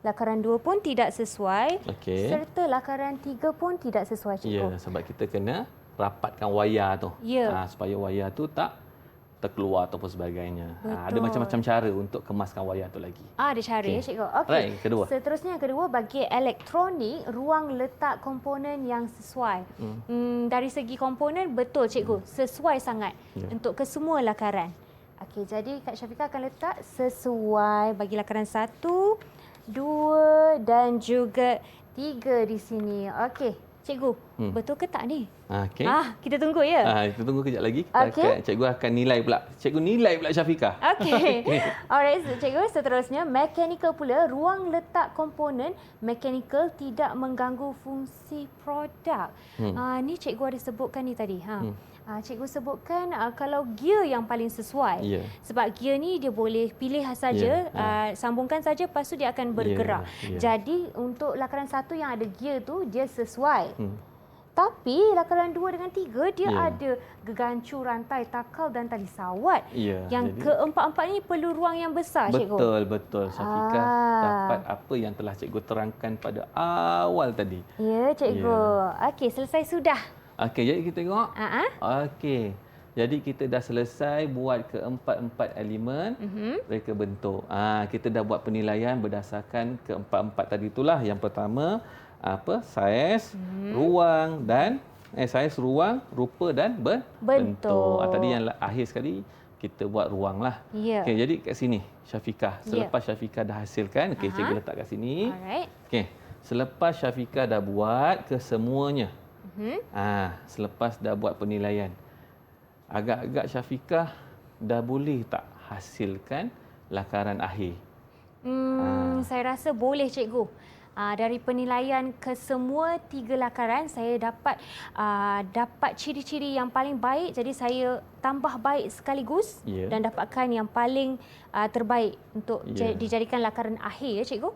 lakaran 2 pun tidak sesuai. Okey. Serta lakaran 3 pun tidak sesuai, cikgu. Ya, sebab kita kena rapatkan wayar tu. Ya. Supaya wayar tu tak terkeluar ataupun sebagainya. Ada Betul. macam-macam cara untuk kemaskan wayar tu lagi. Ada cara, Okey. ya cikgu. Okey. Right, kedua. Seterusnya yang kedua, bagi elektronik, ruang letak komponen yang sesuai. Dari segi komponen, betul cikgu. Sesuai sangat untuk kesemua lakaran. Okey, jadi Kak Syafiqah akan letak sesuai bagi lakaran 1, 2 dan juga 3 di sini. Okey, cikgu, betul ke tak ni? Okey. Kita tunggu ya. Kita tunggu kejap lagi. Okey. Cikgu akan nilai pula. Cikgu nilai pula Syafiqah. Okey. Alright, cikgu, seterusnya mechanical pula, ruang letak komponen mechanical tidak mengganggu fungsi produk. Ni cikgu ada sebutkan ni tadi. Cikgu sebutkan kalau gear yang paling sesuai. Ya. Sebab gear ni dia boleh pilih saja, sambungkan saja, lepas tu dia akan bergerak. Jadi untuk lakaran 1 yang ada gear tu dia sesuai. Tapi lakaran 2 dengan 3 dia ada gegancu, rantai, takal dan tali sawat. Yang keempat-empat ni perlu ruang yang besar, cikgu. Betul Syafiqah dapat apa yang telah cikgu terangkan pada awal tadi. Ya, cikgu. Okey, selesai sudah. Okey, jadi kita tengok. Okey. Jadi kita dah selesai buat keempat-empat elemen reka bentuk. Kita dah buat penilaian berdasarkan keempat-empat tadi itulah. Yang pertama saiz, ruang dan saiz, ruang, rupa dan bentuk. Tadi yang akhir sekali kita buat ruang lah. Okey, jadi kat sini Syafiqah, selepas Syafiqah dah hasilkan, okey, cikgu letak kat sini. Alright. Okey, selepas Syafiqah dah buat kesemuanya. Selepas dah buat penilaian, agak-agak Syafiqah dah boleh tak hasilkan lakaran akhir? Saya rasa boleh, cikgu. Dari penilaian kesemua 3 lakaran, saya dapat ciri-ciri yang paling baik. Jadi saya tambah baik sekaligus dan dapatkan yang paling terbaik untuk dijadikan lakaran akhir, ya cikgu?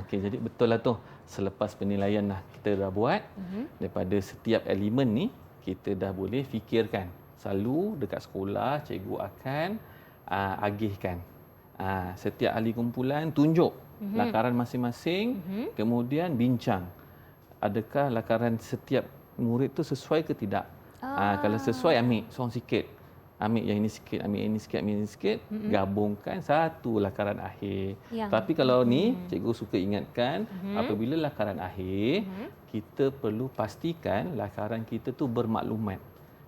Okey, jadi betul lah tu. Selepas penilaian kita dah buat, daripada setiap elemen ni kita dah boleh fikirkan. Selalu dekat sekolah cikgu akan agihkan. Setiap ahli kumpulan tunjuk lakaran masing-masing, kemudian bincang. Adakah lakaran setiap murid tu sesuai ke tidak? Kalau sesuai, ambil seorang sikit. Ambil yang ini sikit, ambil yang ini sikit, ambil yang ini sikit, gabungkan satu lakaran akhir. Tapi kalau ni, cikgu suka ingatkan, apabila lakaran akhir, kita perlu pastikan lakaran kita tu bermaklumat.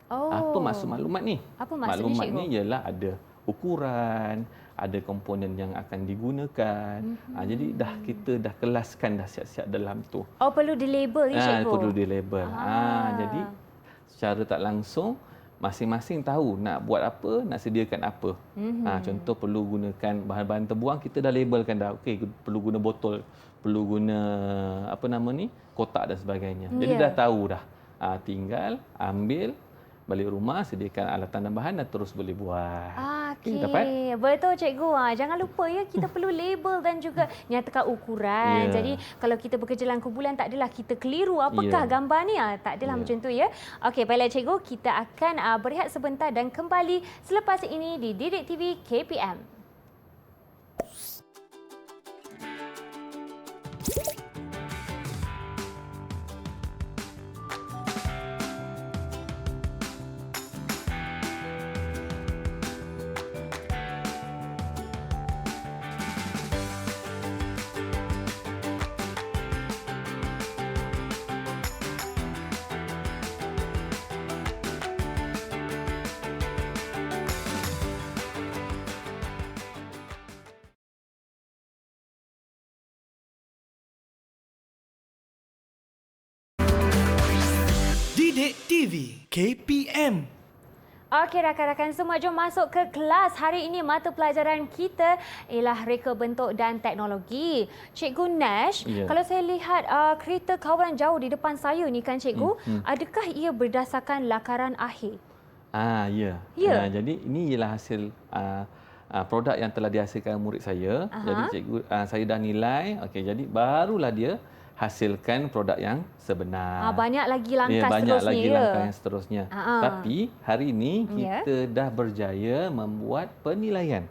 Apa maksud maklumat ni? Apa maksudnya, maklumat cikgu? ni ialah ada ukuran, ada komponen yang akan digunakan. Jadi kita dah kelaskan dah siap-siap dalam tu. Perlu dilabel, ya cikgu? Perlu dilabel. Jadi secara tak langsung masing-masing tahu nak buat apa, nak sediakan apa. Contoh perlu gunakan bahan-bahan terbuang, kita dah labelkan dah. Okey, perlu guna botol, perlu guna kotak dan sebagainya. Jadi dah tahu dah. Tinggal ambil balik rumah, sediakan alatan dan bahan dan terus boleh buat. Okey, dapat? Betul cikgu. Jangan lupa ya, kita perlu label dan juga nyatakan ukuran. Jadi kalau kita bekerja dalam kumpulan, tak adalah kita keliru apakah gambar ni. Tak adalah macam tu ya. Okey, baiklah cikgu, kita akan berehat sebentar dan kembali selepas ini di Didik TV KPM. Didik TV KPM. Okey rakan-rakan semua, jom masuk ke kelas. Hari ini mata pelajaran kita ialah reka bentuk dan teknologi. Cikgu Nash, kalau saya lihat kereta kawalan jauh di depan saya ni kan cikgu, adakah ia berdasarkan lakaran akhir? Ya. Jadi ini ialah hasil produk yang telah dihasilkan murid saya. Jadi cikgu saya dah nilai. Okey, jadi barulah dia hasilkan produk yang sebenar. Banyak lagi langkah banyak seterusnya. lagi langkah yang seterusnya. Tapi hari ini Ya. kita dah berjaya membuat penilaian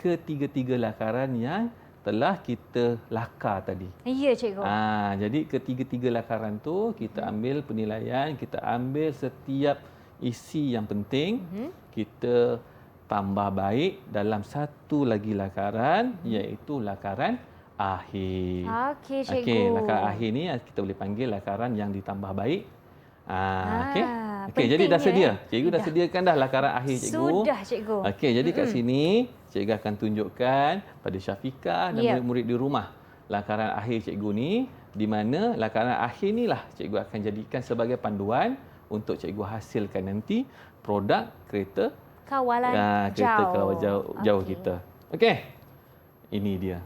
ketiga-tiga lakaran yang telah kita lakar tadi. Ya, cikgu. Jadi ketiga-tiga lakaran tu kita ambil penilaian, kita ambil setiap isi yang penting, kita tambah baik dalam satu lagi lakaran, iaitu lakaran akhir. Okey, cikgu. Lakaran akhir ni kita boleh panggil lakaran yang ditambah baik. Okey, jadi pentingnya, dah sedia. Cikgu dah sediakan dah lakaran akhir cikgu. Sudah, cikgu. Okey, jadi kat sini cikgu akan tunjukkan pada Syafiqah dan murid-murid di rumah lakaran akhir cikgu ni, di mana lakaran akhir ni lah cikgu akan jadikan sebagai panduan untuk cikgu hasilkan nanti produk kereta Kawalan kereta jauh. kawalan jauh kita. Okey. Ini dia.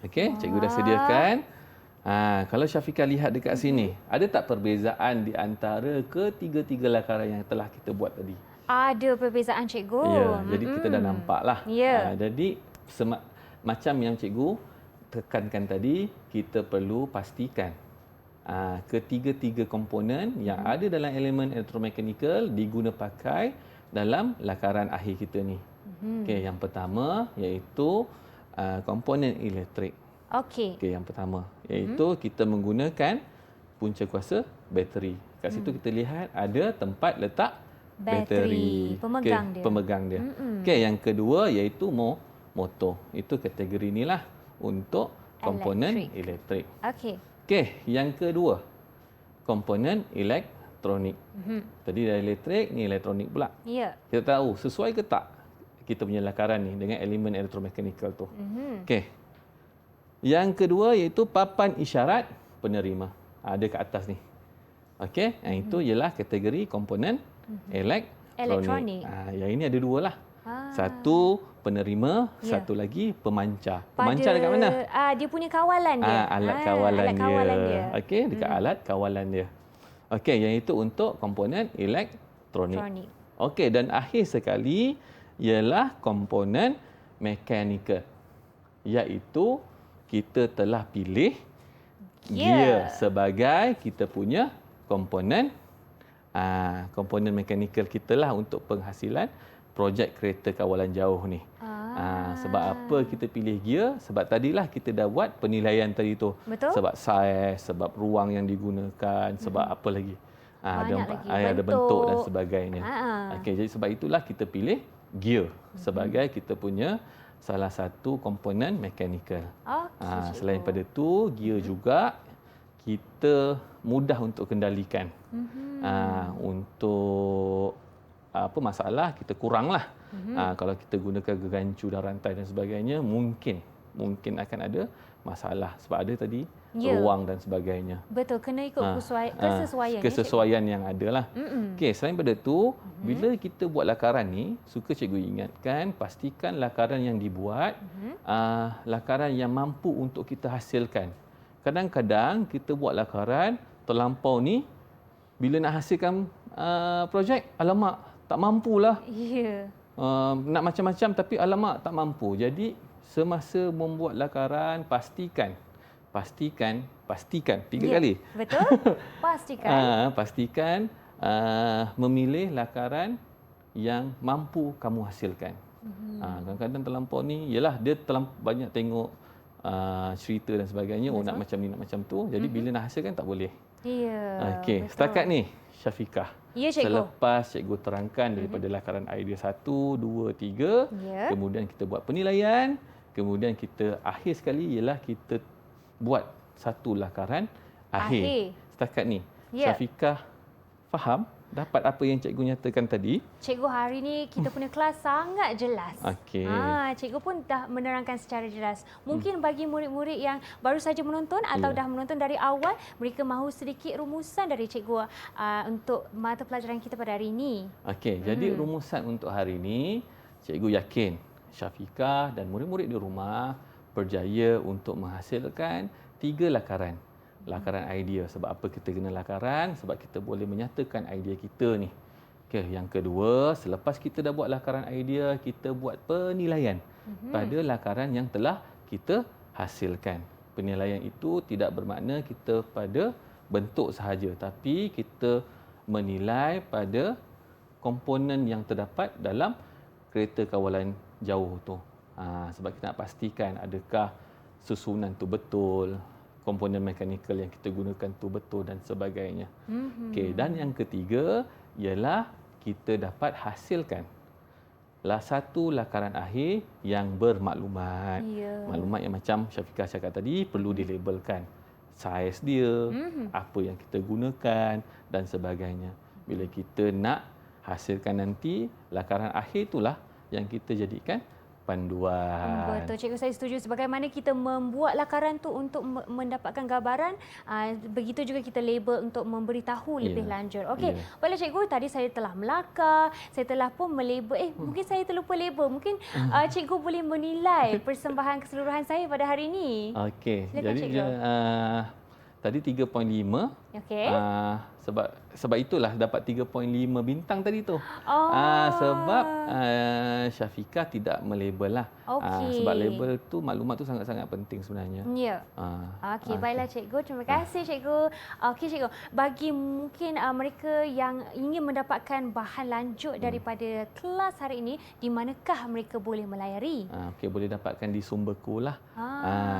Okey, cikgu dah sediakan. Kalau Syafiqah lihat dekat sini, ada tak perbezaan di antara ketiga-tiga lakaran yang telah kita buat tadi? Ada perbezaan, cikgu. Ya, jadi kita dah nampak lah. Ya. Jadi macam yang cikgu tekankan tadi, kita perlu pastikan ketiga-tiga komponen yang ada dalam elemen elektromekanikal diguna pakai dalam lakaran akhir kita ni. Okey, yang pertama iaitu komponen elektrik. Okey, yang pertama iaitu kita menggunakan punca kuasa bateri. Kat situ kita lihat ada tempat letak bateri. Pemegang dia. Pemegang dia. Okey, yang kedua iaitu motor. Itu kategori inilah untuk komponen elektrik. Okey, yang kedua komponen elektronik. Tadi dah elektrik, ni elektronik pula. Ya. Kita tahu sesuai ke tak kita punya lakaran ni dengan elemen elektromekanikal tu. Okey. Yang kedua iaitu papan isyarat penerima. Ada kat atas ni. Okey, itu ialah kategori komponen elektronik. Yang ini ada dua lah. Satu penerima, satu lagi pemancar. Pemancar dekat mana? Dia punya kawalan dia. Alat kawalan dia. Okey, dekat alat kawalan dia. Okey, yang itu untuk komponen elektronik. Okey, dan akhir sekali ialah komponen mekanikal. Iaitu kita telah pilih gear sebagai kita punya komponen mekanikal kita lah untuk penghasilan projek kereta kawalan jauh ni. Sebab apa kita pilih gear? Sebab tadilah kita dah buat penilaian tadi tu. Betul. Sebab saiz, sebab ruang yang digunakan, sebab apa lagi? Ada bentuk. bentuk dan sebagainya. Okey, jadi sebab itulah kita pilih gear sebagai kita punya salah satu komponen mekanikal. Selain pada tu, gear juga kita mudah untuk kendalikan. Untuk apa masalah kita kuranglah. Kalau kita gunakan gegancu dan rantai dan sebagainya, mungkin akan ada masalah sebab ada tadi ruang dan sebagainya. Betul, kena ikut kesesuaian. Kesesuaian yang ada lah. Okey, selain pada tu, bila kita buat lakaran ni, suka cikgu ingatkan, pastikan lakaran yang dibuat lakaran yang mampu untuk kita hasilkan. Kadang-kadang kita buat lakaran terlampau ni, bila nak hasilkan projek, alamak, tak mampulah. Ya. Nak macam-macam tapi alamak tak mampu. Jadi semasa membuat lakaran, pastikan 3 kali. Betul. Pastikan memilih lakaran yang mampu kamu hasilkan. Kadang-kadang terlampau ni, yalah dia banyak tengok cerita dan sebagainya. Betul. Nak macam ni, nak macam tu. Jadi bila nak hasilkan tak boleh. Ya. Okey, setakat ni Syafiqah. Ya, cikgu. Selepas cikgu terangkan daripada lakaran idea 1, 2, 3, kemudian kita buat penilaian, kemudian kita akhir sekali ialah kita buat satu lakaran akhir. Setakat ni, Syafiqah faham? Dapat apa yang cikgu nyatakan tadi? Cikgu, hari ni kita punya kelas sangat jelas. Okey. Cikgu pun dah menerangkan secara jelas. Mungkin bagi murid-murid yang baru saja menonton atau dah menonton dari awal, mereka mahu sedikit rumusan dari cikgu untuk mata pelajaran kita pada hari ini. Okey, jadi rumusan untuk hari ini, cikgu yakin Syafiqah dan murid-murid di rumah berjaya untuk menghasilkan 3 lakaran. Lakaran idea. Sebab apa kita guna lakaran? Sebab kita boleh menyatakan idea kita ni. Okey, yang kedua, selepas kita dah buat lakaran idea, kita buat penilaian pada lakaran yang telah kita hasilkan. Penilaian itu tidak bermakna kita pada bentuk sahaja, tapi kita menilai pada komponen yang terdapat dalam kereta kawalan jauh tu. Sebab kita nak pastikan adakah susunan tu betul, komponen mekanikal yang kita gunakan tu betul dan sebagainya. Okey, dan yang ketiga ialah kita dapat hasilkan satu lakaran akhir yang bermaklumat. Maklumat yang macam Syafiqah cakap tadi perlu dilabelkan. Saiz dia, apa yang kita gunakan dan sebagainya. Bila kita nak hasilkan nanti, lakaran akhir itulah yang kita jadikan panduan. Betul, cikgu, saya setuju. Sebagaimana kita membuat lakaran tu untuk mendapatkan gambaran, begitu juga kita label untuk memberitahu lebih lanjut. Okey, baiklah cikgu, tadi saya telah melakar, saya telah pun melabel, mungkin saya terlupa label. Mungkin cikgu boleh menilai persembahan keseluruhan saya pada hari ini. Okey, silakan, jadi cikgu. Tadi 3.5. Okey. Sebab itulah dapat 3.5 bintang tadi tu. Sebab Syafiqah tidak melabel lah. Sebab label tu, maklumat tu sangat-sangat penting sebenarnya. Ya. Okey, baiklah cikgu. Terima kasih cikgu. Okey cikgu, bagi mungkin mereka yang ingin mendapatkan bahan lanjut daripada kelas hari ini, di manakah mereka boleh melayari? Okey, boleh dapatkan di Sumberku lah.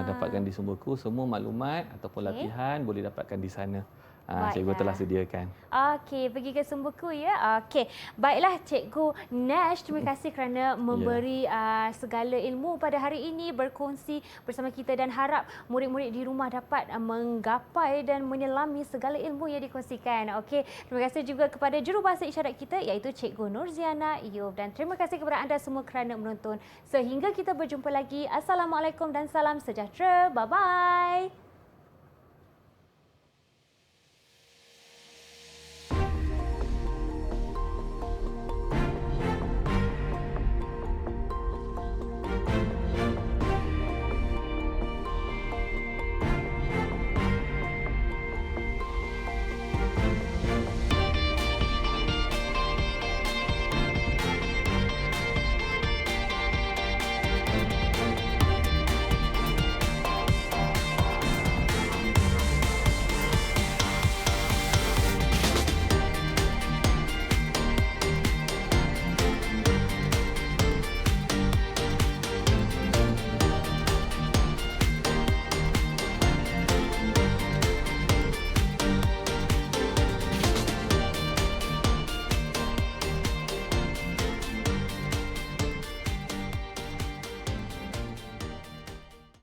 Dapatkan di Sumberku, semua maklumat ataupun latihan boleh dapatkan di sana. Cikgu telah sediakan. Okey, pergi ke Sumberku ya. Okey, baiklah Cikgu Nash, terima kasih kerana memberi segala ilmu pada hari ini, berkongsi bersama kita dan harap murid-murid di rumah dapat menggapai dan menyelami segala ilmu yang dikongsikan. Okey, terima kasih juga kepada jurubahasa isyarat kita iaitu Cikgu Nurziana Eob, dan terima kasih kepada anda semua kerana menonton. Sehingga kita berjumpa lagi. Assalamualaikum dan salam sejahtera. Bye-bye.